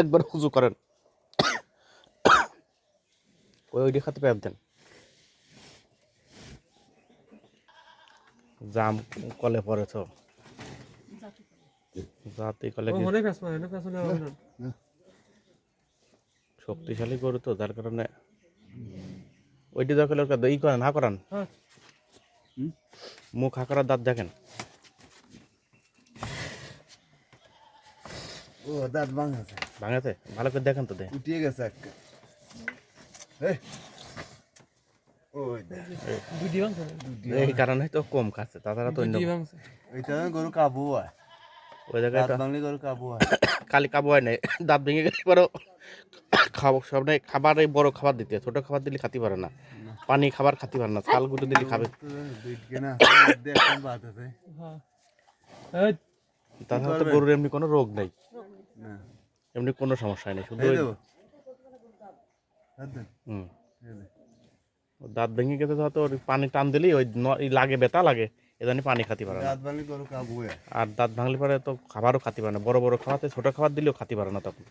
একবার উঁচু করেন, ওইটি খাতে পেয়ে দেন। জাম কলে পড়ে তো জাতি কলে শক্তিশালী গরু তো, যার কারণে ওইটি দেখলে ই করেন, হা করান, মুখ হা করার দাঁত দেখেন। ও দাঁত ভাঙাছে, ভাঙাতে ভালো করে দেখেন তো দে, উঠিয়ে গেছে একটা। এই কারণে তো কম খাচ্ছে, তাছাড়া তো অন্য ওইটা গরু কাবু হয়, ওই জায়গায় দাঁত তো ভাঙলে গরু কাবু হয়। খালি কাবু হয় নাই, দাঁত ভেঙে গেলে পরও খাবো সব নাই। খাবার এই বড় খাবার দিতে, ছোট খাবার দিলে খাতে পারে না, পানি খাবার খাতে পারে না, চাল গুঁড়ো দিলে খাবে। তাছাড়া তো গরুর এমনি কোনো রোগ নেই, এমনি কোনো সমস্যা নেই, শুধু দাঁত ভেঙে গেছে তো পানি টান দিলেই ওই লাগে, ব্যথা লাগে, এজন্য পানি খাতে পারে না। আর দাঁত ভাঙলে পরে তো খাবারও খাতে পারে না, বড় বড় খাওয়াতে ছোট খাবার দিলেও খাতে পারে না তখন।